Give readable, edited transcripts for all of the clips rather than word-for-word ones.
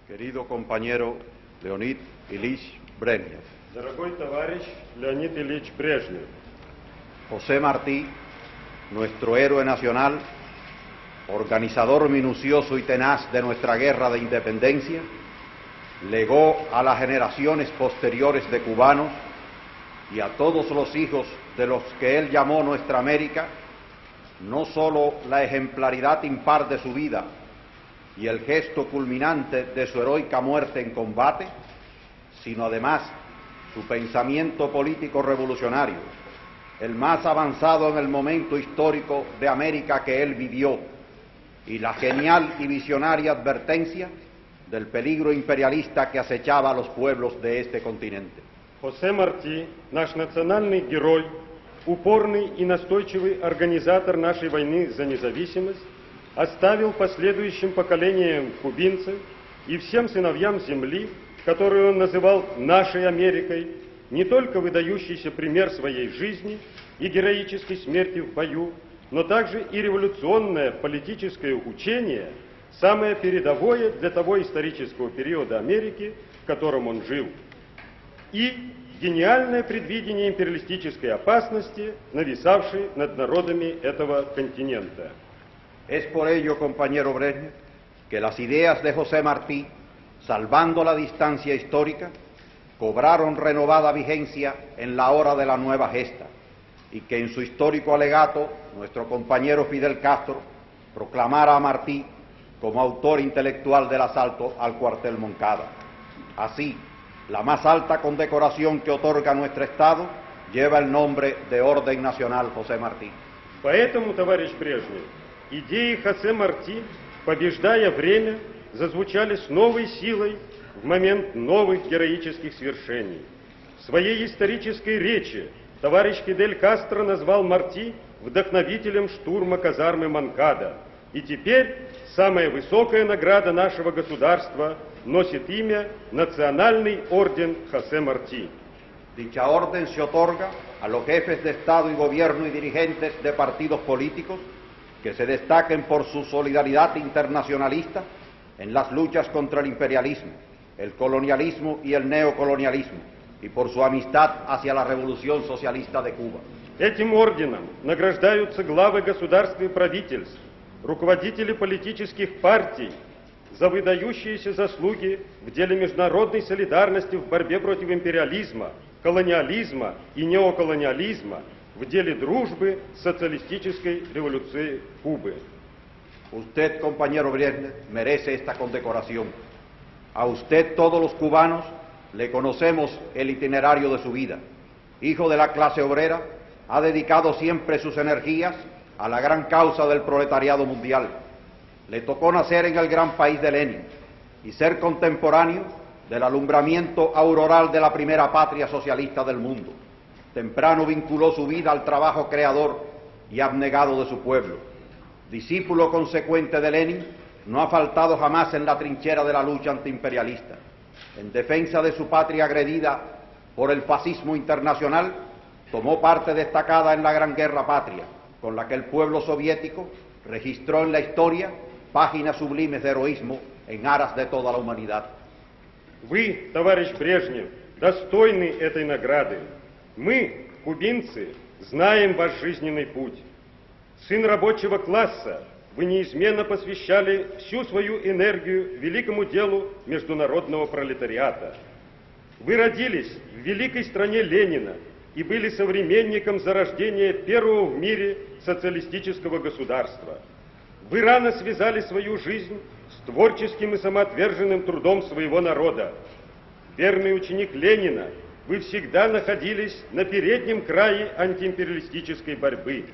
Querido compañero Leonid Ilich Brezhnev. Дорогой товарищ Леонид Ильич Брежнев. José Martí, nuestro héroe nacional, organizador minucioso y tenaz de nuestra guerra de independencia, legó a las generaciones posteriores de cubanos y a todos los hijos de los que él llamó Nuestra América, no solo la ejemplaridad impar de su vida y el gesto culminante de su heroica muerte en combate, sino además su pensamiento político revolucionario, el más avanzado en el momento histórico de América que él vivió, y la genial y visionaria advertencia del peligro imperialista que acechaba a los pueblos de este continente. Хосе Марти, наш национальный герой, упорный и настойчивый организатор нашей войны за независимость, оставил последующим поколениям кубинцев и всем сыновьям земли, которую он называл «нашей Америкой», не только выдающийся пример своей жизни и героической смерти в бою, но также и революционное политическое учение, самое передовое для того исторического периода Америки, в котором он жил, и гениальное предвидение империалистической опасности, нависавшей над народами этого континента. Es por ello, compañero Brezhnev, que las ideas de José Martí, salvando la distancia histórica, cobraron renovada vigencia en la hora de la nueva gesta, y que en su histórico alegato nuestro compañero Fidel Castro proclamara a Martí como autor intelectual del asalto al cuartel Moncada. Así, la más alta condecoración que otorga nuestro Estado lleva el nombre de Orden Nacional José Martí. Поэтому, товарищ Брежнев, идеи Хосе Марти, побеждая время, зазвучали с новой силой в момент новых героических свершений. В своей исторической речи товарищ Фидель Кастро назвал Марти вдохновителем штурма казармы Монкада. И теперь самая высокая награда нашего государства носит имя Национальный орден Хосе Марти. Dicha orden se otorga a los jefes de Estado y Gobierno y dirigentes de partidos políticos que se destaquen por su solidaridad internacionalista en las luchas contra el imperialismo, el colonialismo y el neocolonialismo, y por su amistad hacia la Revolución Socialista de Cuba. Этим орденом награждаются главы государств и правительств, руководители политических партий за выдающиеся заслуги в деле международной солидарности в борьбе против империализма, колониализма и неоколониализма, в деле дружбы с социалистической революцией Кубы. Usted, compañero Brezhnev, merece esta condecoración. A usted, todos los cubanos, le conocemos el itinerario de su vida. Hijo de la clase obrera, ha dedicado siempre sus energías a la gran causa del proletariado mundial. Le tocó nacer en el gran país de Lenin y ser contemporáneo del alumbramiento auroral de la primera patria socialista del mundo. Temprano vinculó su vida al trabajo creador y abnegado de su pueblo. Discípulo consecuente de Lenin, no ha faltado jamás en la trinchera de la lucha antiimperialista. En defensa de su patria agredida por el fascismo internacional, tomó parte destacada en la Gran Guerra Patria, con la que el pueblo soviético registró en la historia páginas sublimes de heroísmo en aras de toda la humanidad. Вы, товарищ Брежнев, достойны этой награды. Мы, кубинцы, знаем ваш жизненный путь. Сын рабочего класса, вы неизменно посвящали всю свою энергию великому делу международного пролетариата. Вы родились в великой стране Ленина и были современником зарождения первого в мире социалистического государства. Вы рано связали свою жизнь с творческим и самоотверженным трудом своего народа. Верный ученик Ленина, вы всегда находились на переднем крае антиимпериалистической борьбы.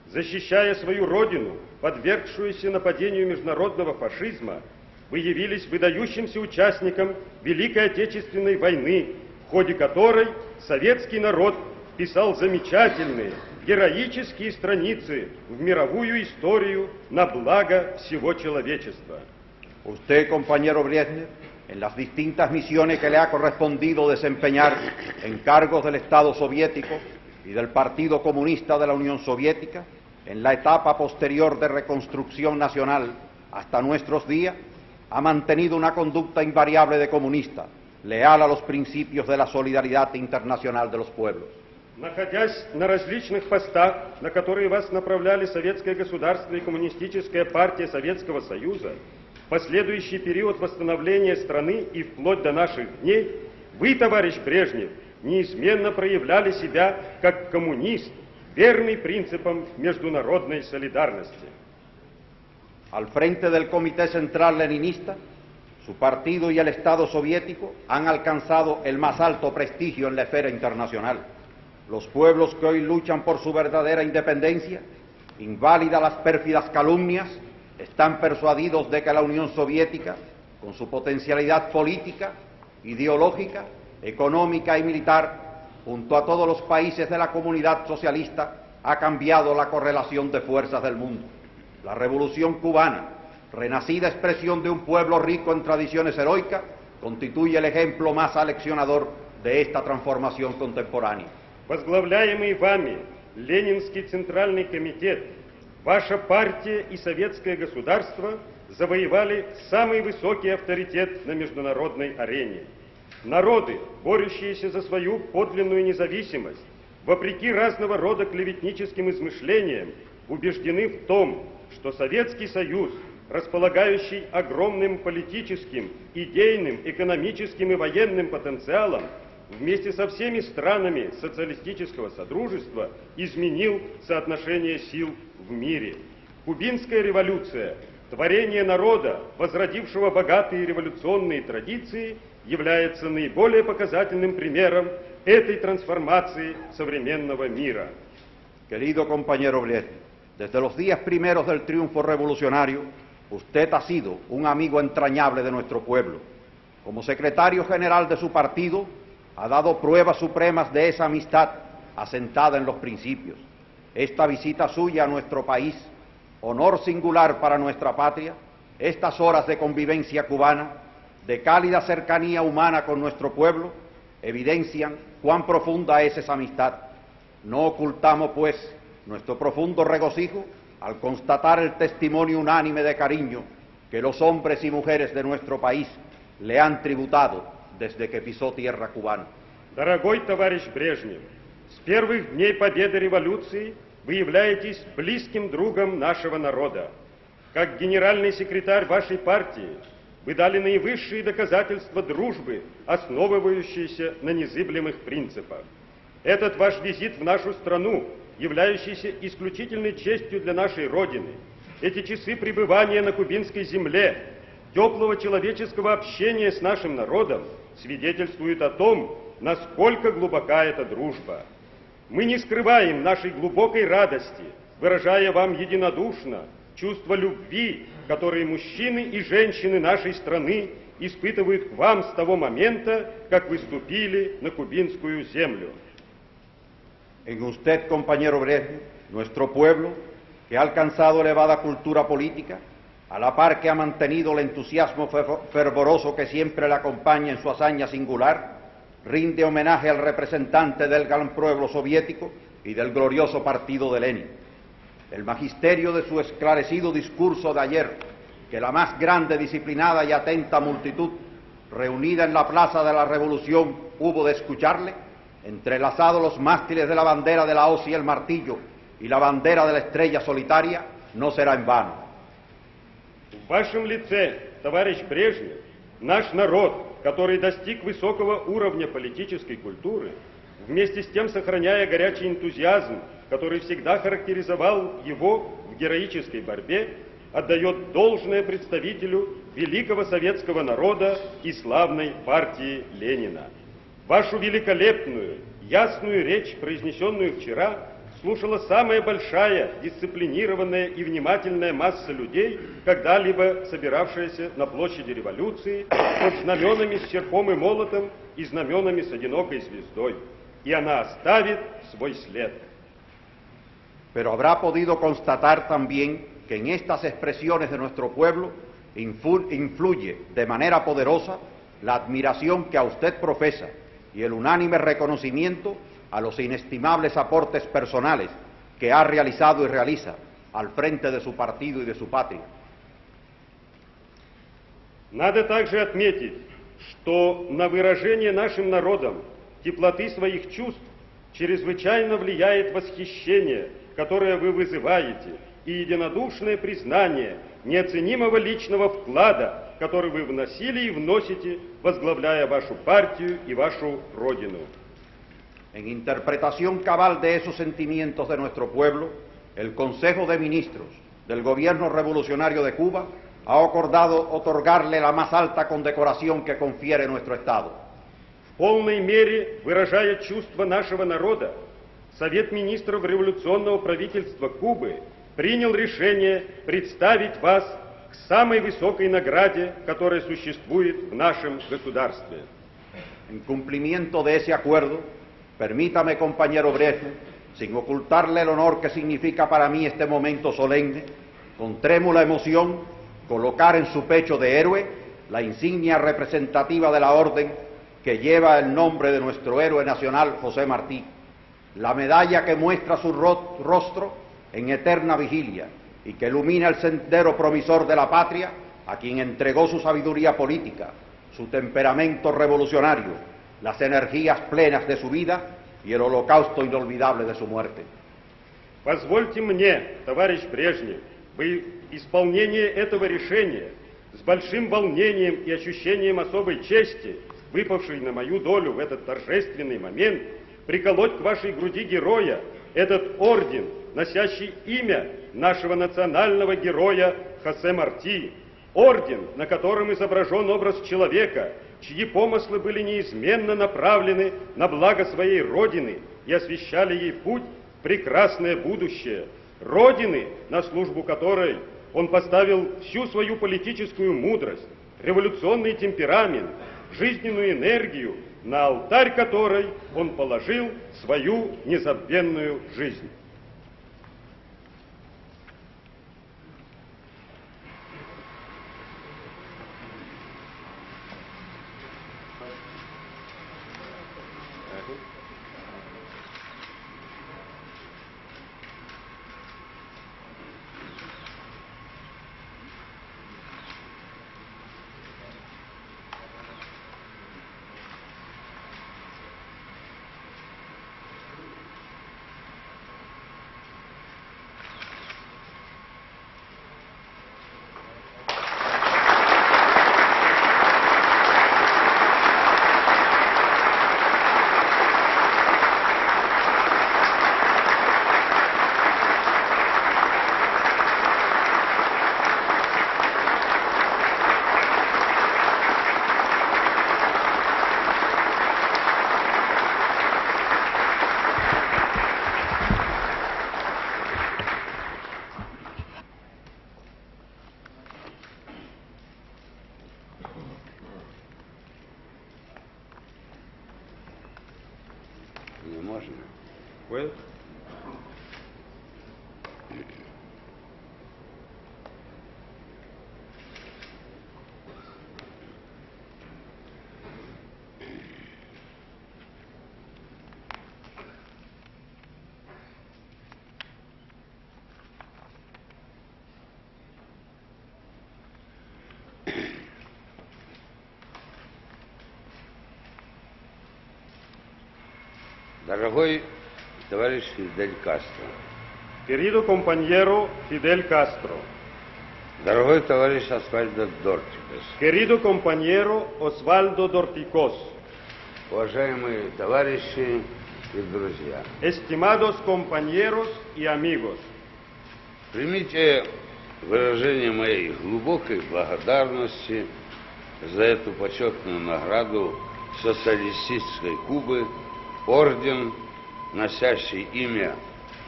Защищая свою родину, подвергшуюся нападению международного фашизма, вы явились выдающимся участником Великой Отечественной войны, в ходе которой советский народ писал замечательные, героические страницы в мировую историю на благо всего человечества. Usted, compañero Brezhnev, en las distintas misiones que le ha correspondido desempeñar en cargos del Estado soviético y del Partido Comunista de la Unión Soviética, en la etapa posterior de reconstrucción nacional hasta nuestros días, ha mantenido una conducta invariable de comunista, leal a los principios de la solidaridad internacional de los pueblos. Находясь на различных постах, на которые вас направляли советское государство и коммунистическая партия Советского Союза, в последующий период восстановления страны и вплоть до наших дней, вы, товарищ Брежнев, неизменно проявляли себя как коммунист, верный принципам международной солидарности. Al frente del Comité Central Leninista, su partido y el Estado soviético han alcanzado el más alto prestigio en la esfera internacional. Los pueblos que hoy luchan por su verdadera independencia, inválidas las pérfidas calumnias, están persuadidos de que la Unión Soviética, con su potencialidad política, ideológica, económica y militar, junto a todos los países de la comunidad socialista, ha cambiado la correlación de fuerzas del mundo. La Revolución cubana, renacida expresión de un pueblo rico en tradiciones heroicas, constituye el ejemplo más aleccionador de esta transformación contemporánea. Возглавляемый вами Ленинский Центральный комитет, ваша партия и советское государство завоевали самый высокий авторитет на международной арене. Народы, борющиеся за свою подлинную независимость, вопреки разного рода клеветническим измышлениям, убеждены в том, что Советский Союз, располагающий огромным политическим, идейным, экономическим и военным потенциалом, вместе со всеми странами социалистического содружества изменил соотношение сил в мире. Кубинская революция, творение народа, возродившего богатые революционные традиции, является наиболее показательным примером этой трансформации современного мира. Querido compañero Brezhnev, desde los días primeros del triunfo revolucionario, usted ha sido un amigo entrañable de nuestro pueblo. Como secretario general de su partido, ha dado pruebas supremas de esa amistad asentada en los principios. Esta visita suya a nuestro país, honor singular para nuestra patria, estas horas de convivencia cubana, de cálida cercanía humana con nuestro pueblo, evidencian cuán profunda es esa amistad. No ocultamos, pues, nuestro profundo regocijo al constatar el testimonio unánime de cariño que los hombres y mujeres de nuestro país le han tributado desde que pisó tierra cubana. Дорогой товарищ Брежнев, с первых дней победы революции вы являетесь близким другом нашего народа. Как генеральный секретарь вашей партии, вы дали наивысшие доказательства дружбы, основывающиеся на незыблемых принципах. Этот ваш визит в нашу страну, являющийся исключительной честью для нашей Родины, эти часы пребывания на кубинской земле, теплого человеческого общения с нашим народом, свидетельствуют о том, насколько глубока эта дружба. Мы не скрываем нашей глубокой радости, выражая вам единодушно чувство любви, которые мужчины и женщины нашей страны испытывают к вам с того момента, как вы ступили на кубинскую землю. En usted, compañero Brezhnev, nuestro pueblo, que ha alcanzado elevada cultura política, a la par que ha mantenido el entusiasmo fervoroso que siempre le acompaña en su hazaña singular, rinde homenaje al representante del gran pueblo soviético y del glorioso partido de Lenin. El magisterio de su esclarecido discurso de ayer, que la más grande, disciplinada y atenta multitud reunida en la Plaza de la Revolución hubo de escucharle, entrelazados los mástiles de la bandera de la hoz y el martillo y la bandera de la estrella solitaria, no será en vano. В вашем лице, товарищ Брежнев, наш народ, который достиг высокого уровня политической культуры, вместе с тем сохраняя горячий энтузиазм, который всегда характеризовал его в героической борьбе, отдает должное представителю великого советского народа и славной партии Ленина. Вашу великолепную, ясную речь, произнесенную вчера, слушала самая большая, дисциплинированная и внимательная масса людей, когда-либо собиравшаяся на площади революции под знаменами с серпом и молотом и знаменами с одинокой звездой. И она оставит свой след. Pero habrá podido constatar también que en estas expresiones de nuestro pueblo influye de manera poderosa la admiración que a usted profesa y el unánime reconocimiento a los inestimables aportes personales que ha realizado y realiza al frente de su partido y de su patria. Надо также отметить, что на выражение нашим народом теплоты своих чувств чрезвычайно влияет восхищение, которое вы вызываете, и единодушное признание неоценимого личного вклада, который вы вносили и вносите, возглавляя вашу партию и вашу Родину. En interpretación cabal de esos sentimientos de nuestro pueblo, el Consejo de Ministros del Gobierno Revolucionario de Cuba ha acordado otorgarle la más alta condecoración que confiere nuestro Estado. В полной мере, выражая чувства нашего народа, Совет Министров Революционного правительства Кубы принял решение представить вас к самой высокой награде, которая существует в нашем государстве. En cumplimiento de ese acuerdo, permítame, compañero Brezhnev, sin ocultarle el honor que significa para mí este momento solemne, con trémula emoción, colocar en su pecho de héroe la insignia representativa de la orden que lleva el nombre de nuestro héroe nacional José Martí, la medalla que muestra su rostro en eterna vigilia y que ilumina el sendero provisor de la patria, a quien entregó su sabiduría política, su temperamento revolucionario, las energías plenas de su vida y el holocausto inolvidable de su muerte. Позвольте мне, товарищ Брежнев, в исполнении этого решения с большим волнением и ощущением особой чести, выпавшей на мою долю в этот торжественный момент, приколоть к вашей груди героя этот орден, носящий имя нашего национального героя Хосе Марти, орден, на котором изображен образ человека, чьи помыслы были неизменно направлены на благо своей Родины и освещали ей путь в прекрасное будущее, Родины, на службу которой он поставил всю свою политическую мудрость, революционный темперамент, жизненную энергию, на алтарь которой он положил свою незабвенную жизнь. Не можно? Well. Дорогой товарищ Фидель Кастро. Querido compañero Fidel Castro. Дорогой товарищ Освальдо Дортикос. Querido compañero Osvaldo Dorticós. Уважаемые товарищи и друзья. Estimados compañeros y amigos. Примите выражение моей глубокой благодарности за эту почетную награду социалистической Кубы, орден, носящий имя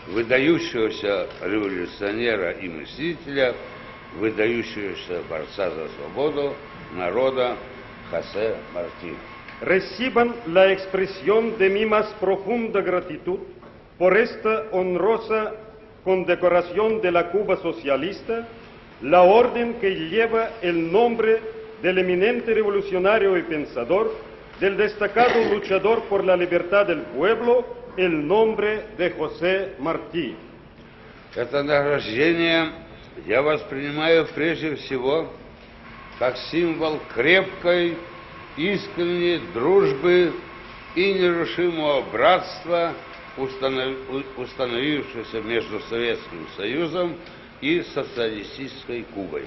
выдающегося революционера и мыслителя, выдающегося борца за свободу народа Хосе Марти. Reciban la expresión de mi más profunda gratitud por esta honrosa condecoración de la Cuba socialista, la orden que lleva el nombre del eminente revolucionario y pensador, del destacado luchador por la libertad del pueblo, el nombre de José Martí. Это награждение я воспринимаю прежде всего как символ крепкой, искренней дружбы и нерушимого братства, установившегося между Советским Союзом y socialística Cuba.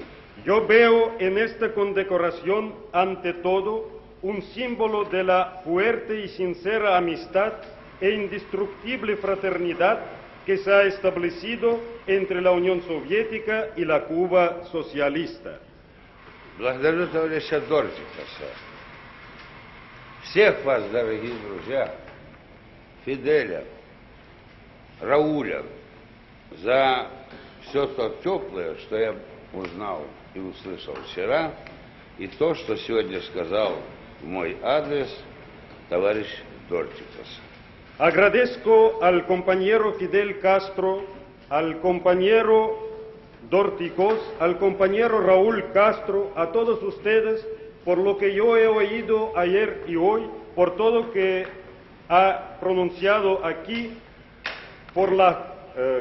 Yo veo en esta condecoración, ante todo, un símbolo de la fuerte y sincera amistad e indestructible fraternidad que se ha establecido entre la Unión Soviética y la Cuba socialista. Благодарю товарища Дортикаса, всех вас, дорогие друзья, Фиделя, Рауля, за все то теплое, что я узнал и услышал вчера, и то, что сегодня сказал в мой адрес товарищ Дортикас. Agradezco al compañero Fidel Castro, al compañero Dorticós, al compañero Raúl Castro, a todos ustedes, por lo que yo he oído ayer y hoy, por todo lo que ha pronunciado aquí, por las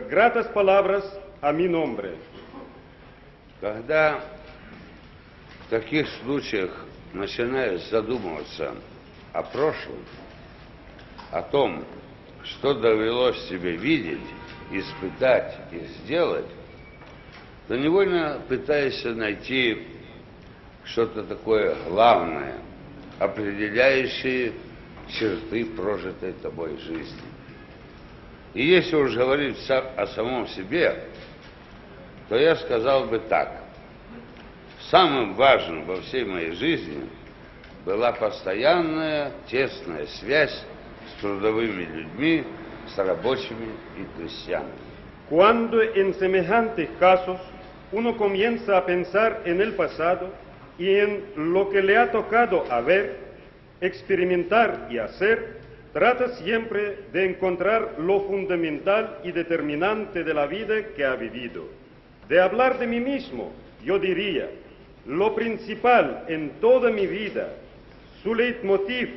gratas palabras a mi nombre. Когда в таких случаях начинаешь задумываться о прошлом, о том, что довелось тебе видеть, испытать и сделать, то невольно пытаешься найти что-то такое главное, определяющее черты прожитой тобой жизни. И если уж говорить о самом себе, то я сказал бы так. Самым важным во всей моей жизни была постоянная, тесная связь с трудовыми людьми, с рабочими и крестьянами. Cuando en semejantes casos uno comienza a pensar en el pasado y en lo que le ha tocado ver, experimentar y hacer, trata siempre de encontrar lo fundamental y determinante de la vida que ha vivido. De hablar de mí mismo, yo diría, lo principal en toda mi vida, su leitmotiv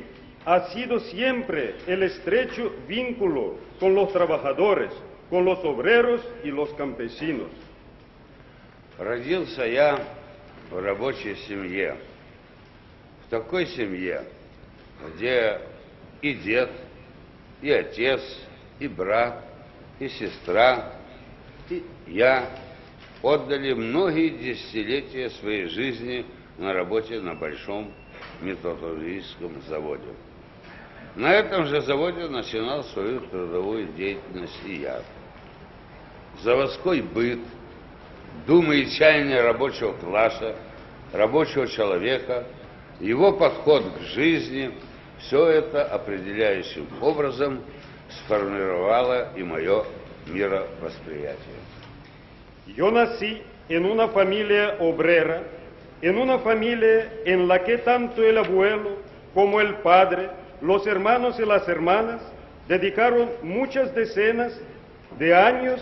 ha sido siempre el estrecho vínculo con los trabajadores, con los obreros y los campesinos. Родился я в рабочей семье, в такой семье, где и дед, и отец, и брат, и сестра, и я отдали многие десятилетия своей жизни на работе на большом металлургическом заводе. На этом же заводе начинал свою трудовую деятельность и я. Заводской быт, думы и чаяния рабочего класса, рабочего человека, его подход к жизни, все это определяющим образом сформировало и мое мировосприятие. Yo nací en una familia obrera, en una familia en la que tanto el abuelo como el padre, los hermanos y las hermanas dedicaron muchas decenas de años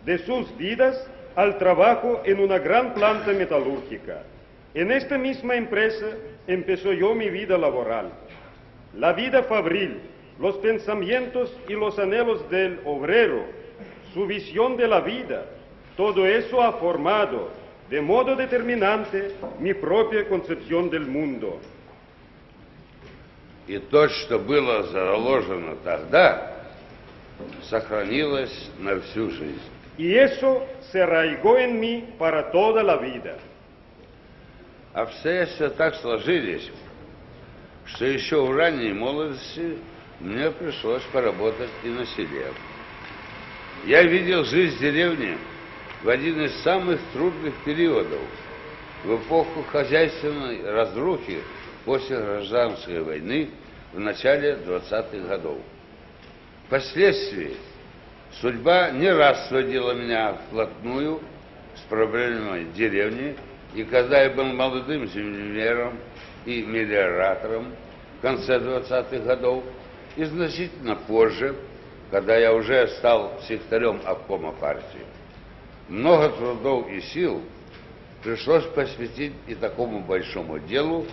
de sus vidas al trabajo en una gran planta metalúrgica. En esta misma empresa empezó yo mi vida laboral. La vida fabril, los pensamientos y los anhelos del obrero, su visión de la vida, todo eso ha formado de modo determinante mi propia concepción del mundo. И то, что было заложено тогда, сохранилось на всю жизнь. Y eso se arraigó en mí para toda la vida. Обстоятельства так сложились, что еще в ранней молодости мне пришлось поработать и на селе. Я видел жизнь деревни в один из самых трудных периодов, в эпоху хозяйственной разрухи после гражданской войны в начале 20-х годов. Впоследствии судьба не раз сводила меня вплотную с проблемами деревни, и когда я был молодым землемером и мелиоратором в конце 20-х годов, и значительно позже, когда я уже стал секретарем обкома партии, много трудов и сил пришлось посвятить и такому большому делу,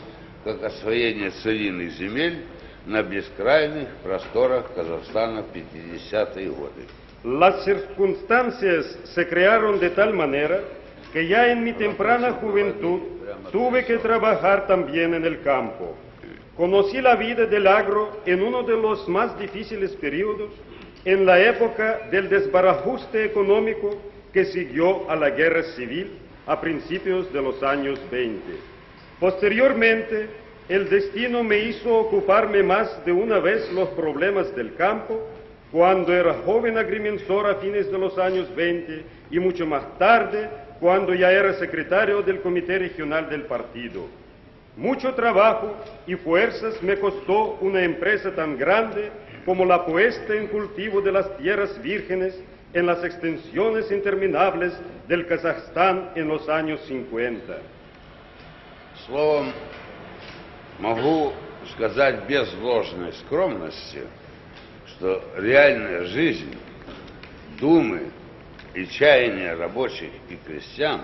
как освоение целинных земель на бескрайних просторах Казахстана в 50-е годы. Las circunstancias se crearon de tal manera que ya en mi temprana juventud tuve que trabajar también en el campo. Conocí la vida del agro en uno de los más difíciles periodos, en la época del desbarajuste económico que siguió a la guerra civil a principios de los años 20. Posteriormente, el destino me hizo ocuparme más de una vez los problemas del campo, cuando era joven agrimensor a fines de los años 20 y mucho más tarde, cuando ya era secretario del Comité Regional del partido. Mucho trabajo y fuerzas me costó una empresa tan grande como la puesta en cultivo de las tierras vírgenes en las extensiones interminables del Kazajstán en los años 50. Словом, могу сказать без ложной скромности, что реальная жизнь, думы и чаяния рабочих и крестьян,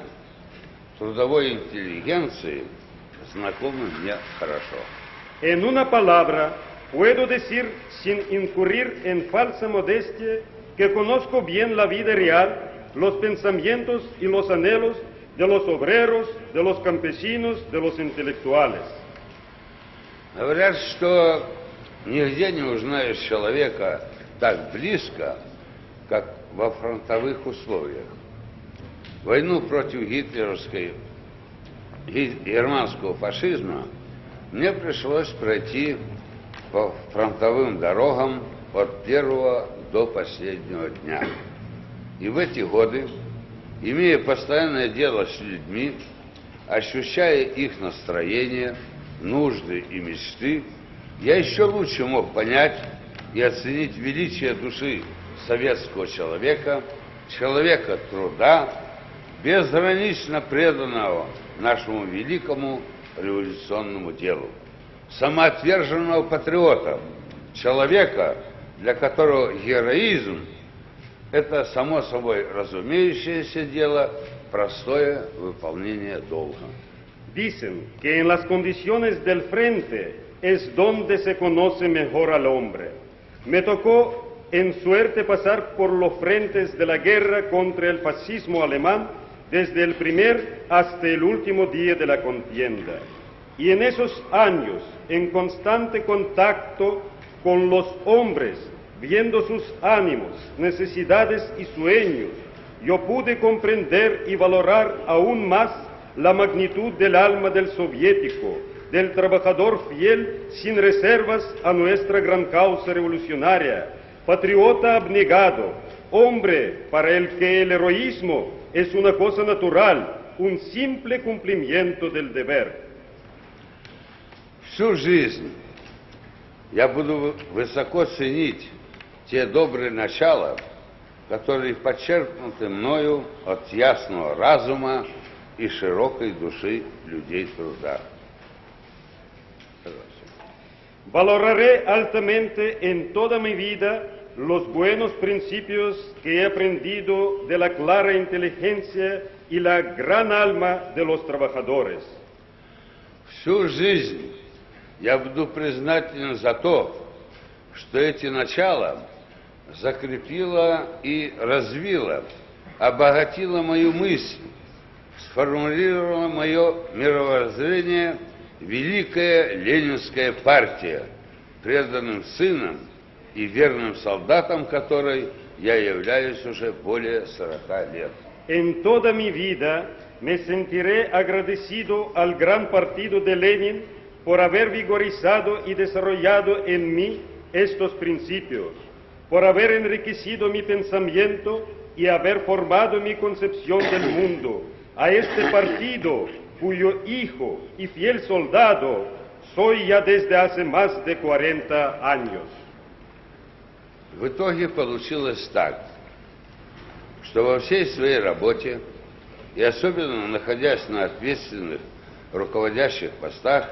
трудовой интеллигенции знакомы мне хорошо. En una palabra, puedo decir sin incurrir en falsa modestia que conozco bien la vida real, los pensamientos y los anhelos de los obreros, de los campesinos, de los intelectuales. Говорят, что нигде не узнаешь человека так близко, как во фронтовых условиях. Войну против германского фашизма мне пришлось пройти по фронтовым дорогам от первого до последнего дня. И в эти годы, имея постоянное дело с людьми, ощущая их настроение, нужды и мечты, я еще лучше мог понять и оценить величие души советского человека, человека труда, безгранично преданного нашему великому революционному делу, самоотверженного патриота, человека, для которого героизм – это само собой разумеющееся дело, простое выполнение долга. Dicen que en las condiciones del frente es donde se conoce mejor al hombre. Me tocó en suerte pasar por los frentes de la guerra contra el fascismo alemán desde el primer hasta el último día de la contienda. Y en esos años, en constante contacto con los hombres, viendo sus ánimos, necesidades y sueños, yo pude comprender y valorar aún más la magnitud del alma del soviético, del trabajador fiel sin reservas a nuestra gran causa revolucionaria, patriota abnegado, hombre para el que el heroísmo es una cosa natural, un simple cumplimiento del deber. Всю жизнь я буду высоко ценить те добрые начала, которые почерпнуты мною от ясного разума и широкой души людей труда. Valoraré altamente en toda mi vida los buenos principios que he aprendido de la clara inteligencia y la gran alma de los trabajadores. Всю жизнь я буду признателен за то, что эти начала закрепила и развила, обогатила мою мысль, сформулировала мое мировоззрение великая Ленинская партия, преданным сыном и верным солдатом которой я являюсь уже более 40 лет. En toda mi vida me sentiré agradecido al gran partido de Lenin por haber vigorizado y desarrollado en mí estos principios, por haber enriquecido mi pensamiento y haber formado mi concepción del mundo, a este partido cuyo hijo y fiel soldado soy ya desde hace más de 40 años. В итоге получилось так, что во всей своей работе, и особенно находясь на ответственных руководящих постах,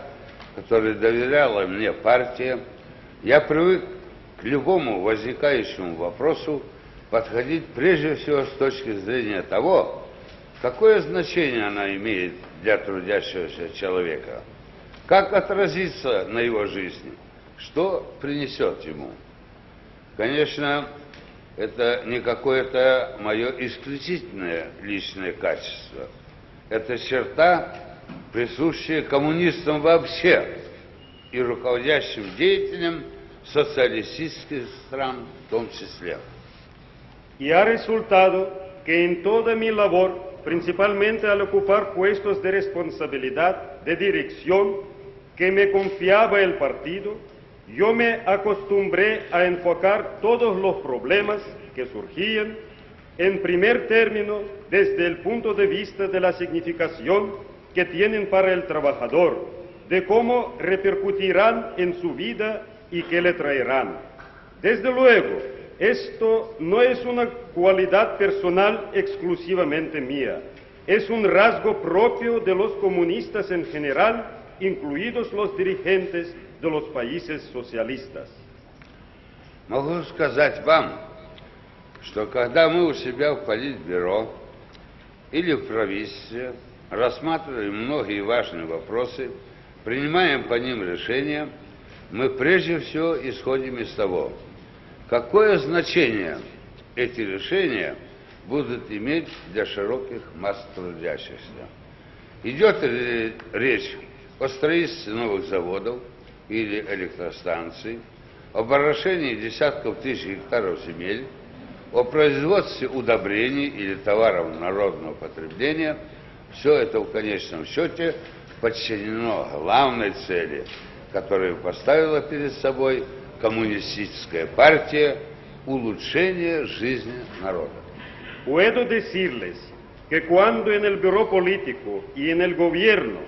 которые доверяла мне партия, я привык к любому возникающему вопросу подходить прежде всего с точки зрения того, какое значение она имеет для трудящегося человека, как отразится на его жизни, что принесет ему. Конечно, это не какое-то мое исключительное личное качество. Это черта, присущая коммунистам вообще и руководящим деятелям socialistas стран в том числе. Y ha resultado que en toda mi labor, principalmente al ocupar puestos de responsabilidad, de dirección, que me confiaba el partido, yo me acostumbré a enfocar todos los problemas que surgían, en primer término, desde el punto de vista de la significación que tienen para el trabajador, de cómo repercutirán en su vida y qué le traerán. Desde luego, esto no es una cualidad personal exclusivamente mía, es un rasgo propio de los comunistas en general, incluidos los dirigentes de los países socialistas. Могу сказать вам, что когда мы у себя в Политбюро или в правительстве рассматриваем многие важные вопросы, принимаем по ним решения, мы прежде всего исходим из того, какое значение эти решения будут иметь для широких масс трудящихся. Идет ли речь о строительстве новых заводов или электростанций, об орошении десятков тысяч гектаров земель, о производстве удобрений или товаров народного потребления, все это в конечном счете подчинено главной цели, которую поставила перед собой коммунистическая партия – улучшение жизни народа. Puedo decirles que cuando en el Buró Político y en el Gobierno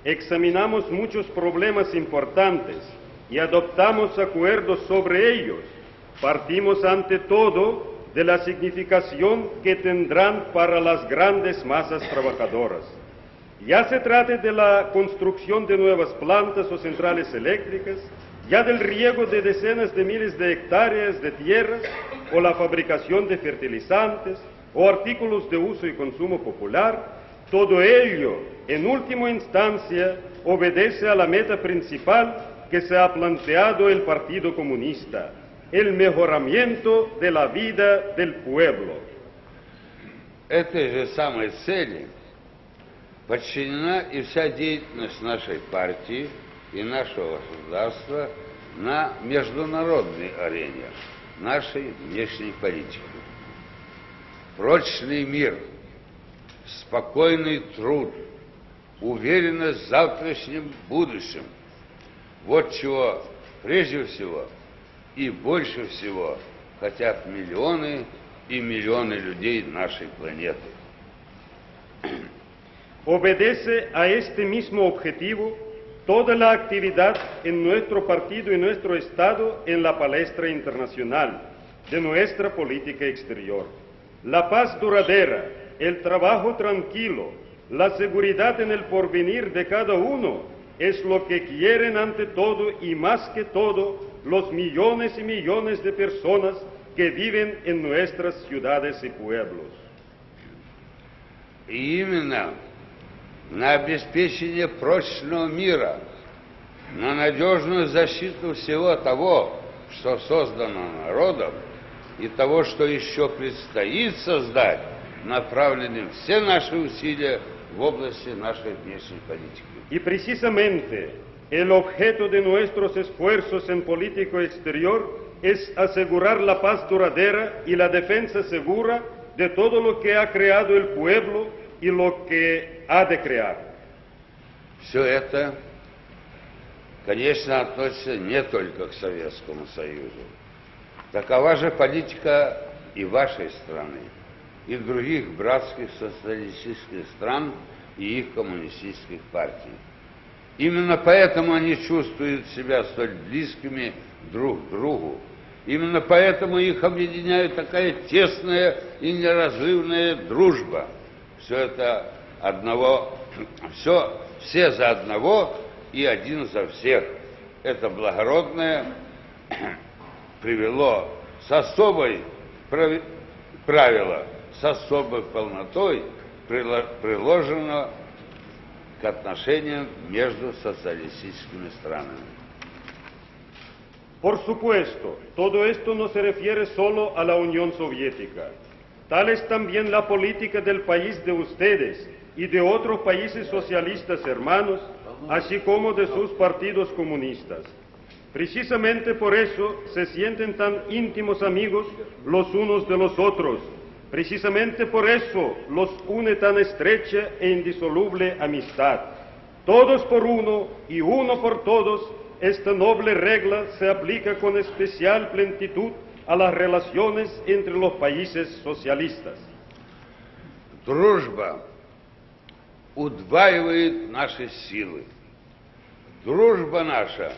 examinamos muchos problemas importantes y adoptamos acuerdos sobre ellos, partimos ante todo de la significación que tendrán para las grandes masas trabajadoras. Ya se trate de la construcción de nuevas plantas o centrales eléctricas, ya del riego de decenas de miles de hectáreas de tierras, o la fabricación de fertilizantes, o artículos de uso y consumo popular, todo ello, en última instancia, obedece a la meta principal que se ha planteado el Partido Comunista, el mejoramiento de la vida del pueblo. Этой же самой цели подчинена и вся деятельность нашей партии и нашего государства на международной арене нашей внешней политики. Прочный мир, спокойный труд, уверенность в завтрашнем будущем – вот чего прежде всего и больше всего хотят миллионы и миллионы людей нашей планеты. Obedece a este mismo objetivo toda la actividad en nuestro partido y nuestro Estado en la palestra internacional de nuestra política exterior. La paz duradera, el trabajo tranquilo, la seguridad en el porvenir de cada uno es lo que quieren ante todo y más que todo los millones y millones de personas que viven en nuestras ciudades y pueblos. И именно на обеспечение прочного мира, на надежную защиту всего того, что создано народом, и того, что еще предстоит создать, направлены все наши усилия в области нашей внешней политики. Y precisamente el objeto de nuestros esfuerzos en política exterior es asegurar la paz duradera y la defensa segura de todo lo que ha creado el pueblo y lo que ha de crear. Все это, конечно, относится не только к Советскому Союзу. Такова же политика и вашей страны, и других братских социалистических стран и их коммунистических партий. Именно поэтому они чувствуют себя столь близкими друг к другу. Именно поэтому их объединяет такая тесная и неразрывная дружба. Все это одного, все за одного и один за всех. Это благородное привело с особой правило, с особой полнотой приложено к отношениям между социалистическими странами. Por supuesto, todo esto no se refiere solo a la Unión Soviética. Tal es también la política del país de ustedes y de otros países socialistas hermanos, así como de sus partidos comunistas. Precisamente por eso se sienten tan íntimos amigos los unos de los otros. Precisamente por eso los une tan estrecha e indisoluble amistad. Todos por uno y uno por todos, esta noble regla se aplica con especial plenitud a las relaciones entre los países socialistas. Дружба удваивает наши силы. Дружба наша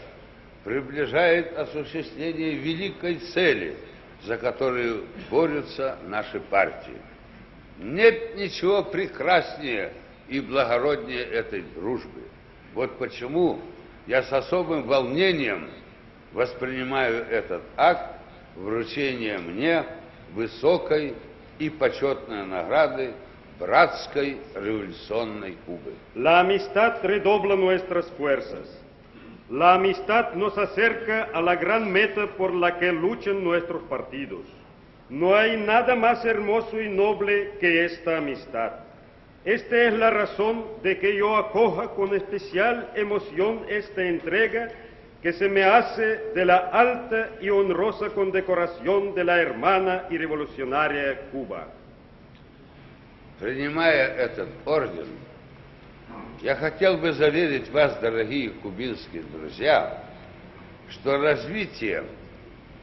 приближает осуществление великой цели, за которую борются наши партии. Нет ничего прекраснее и благороднее этой дружбы. Вот почему я с особым волнением воспринимаю этот акт вручения мне высокой и почетной награды братской революционной Кубы. La amistad redobla nuestras fuerzas. La amistad nos acerca a la gran meta por la que luchan nuestros partidos. No hay nada más hermoso y noble que esta amistad. Esta es la razón de que yo acoja con especial emoción esta entrega que se me hace de la alta y honrosa condecoración de la hermana y revolucionaria Cuba. Принимая этот орден, я хотел бы заверить вас, дорогие кубинские друзья, что развитие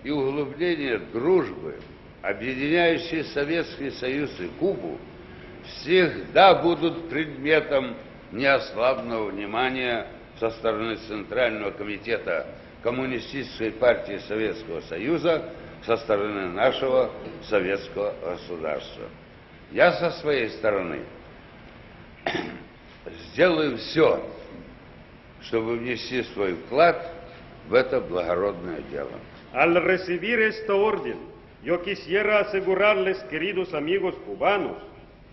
и углубление дружбы, объединяющие Советский Союз и Кубу, всегда будут предметом неослабного внимания со стороны Центрального комитета Коммунистической партии Советского Союза, со стороны нашего советского государства. Я со своей стороны сделаю все, чтобы внести свой вклад в это благородное дело. Al recibir esta orden, yo quisiera asegurarles, queridos amigos cubanos,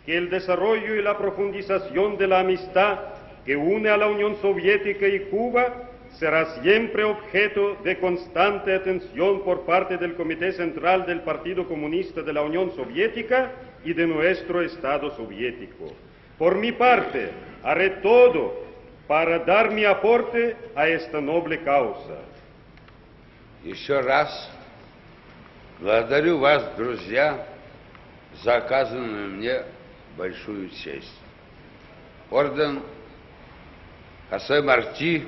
que el desarrollo y la profundización de la amistad que une a la Unión Soviética y Cuba será siempre objeto de constante atención por parte del Comité Central del Partido Comunista de la Unión Soviética y de nuestro Estado soviético. Por mi parte, haré todo para dar mi aporte a esta noble causa. Еще раз благодарю вас, друзья, за оказанную мне большую честь. Орден Хосе Марти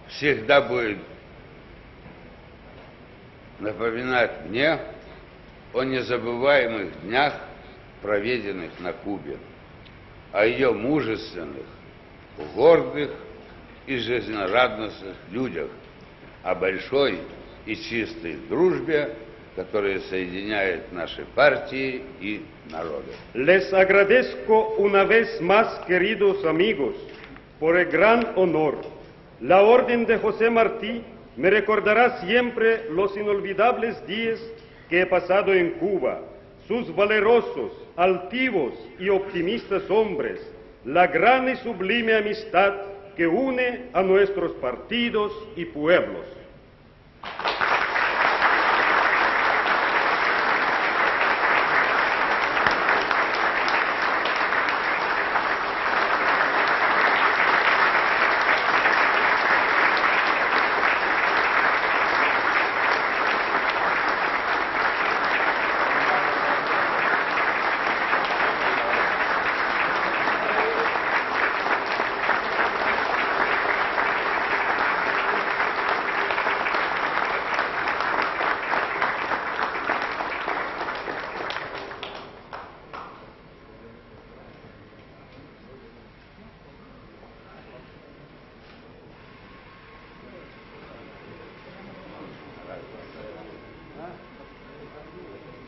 всегда будет напоминать мне о незабываемых днях, проведенных на Кубе, о ее мужественных, гордых и жизнерадостных людях, о большой и чистой дружбе, которая соединяет наши партии и народы. Les agradezco una vez más, queridos amigos, por el gran honor. La Orden de José Martí me recordará siempre los inolvidables días que he pasado en Cuba, sus valerosos, altivos y optimistas hombres, la gran y sublime amistad que une a nuestros partidos y pueblos.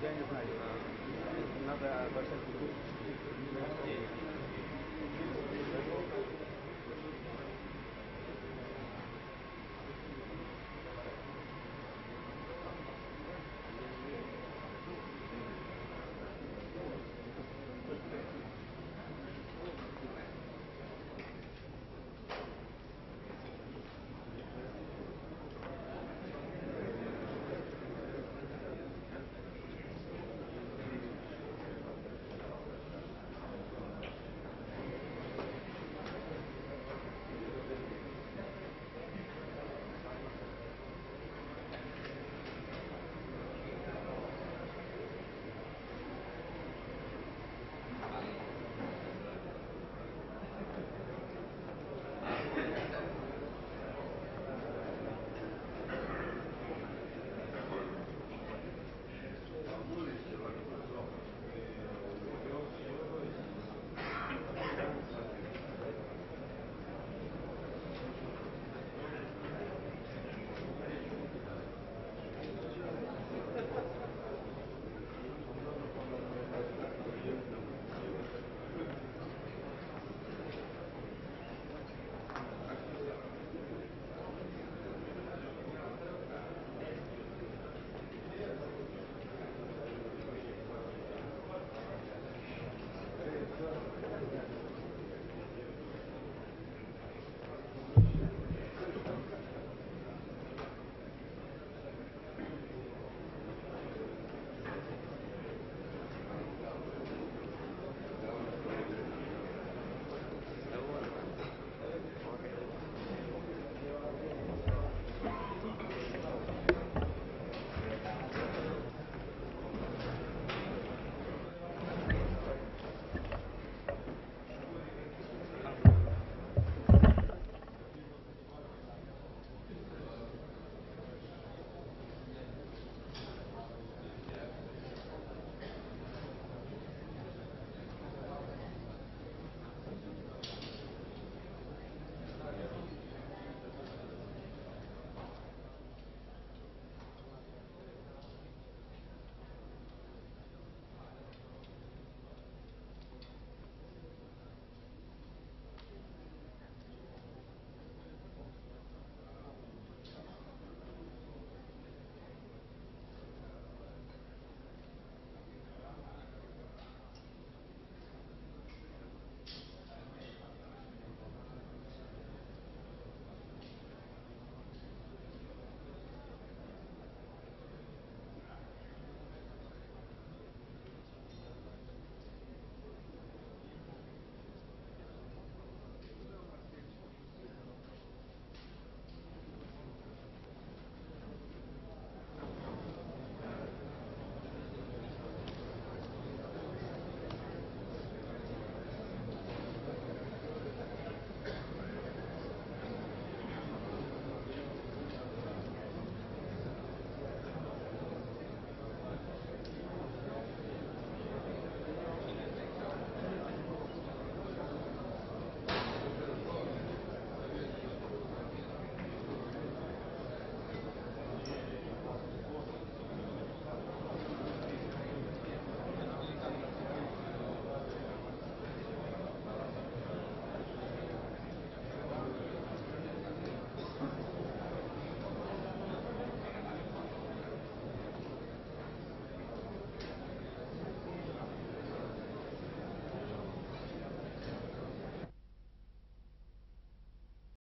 Я не знаю, надо во всяком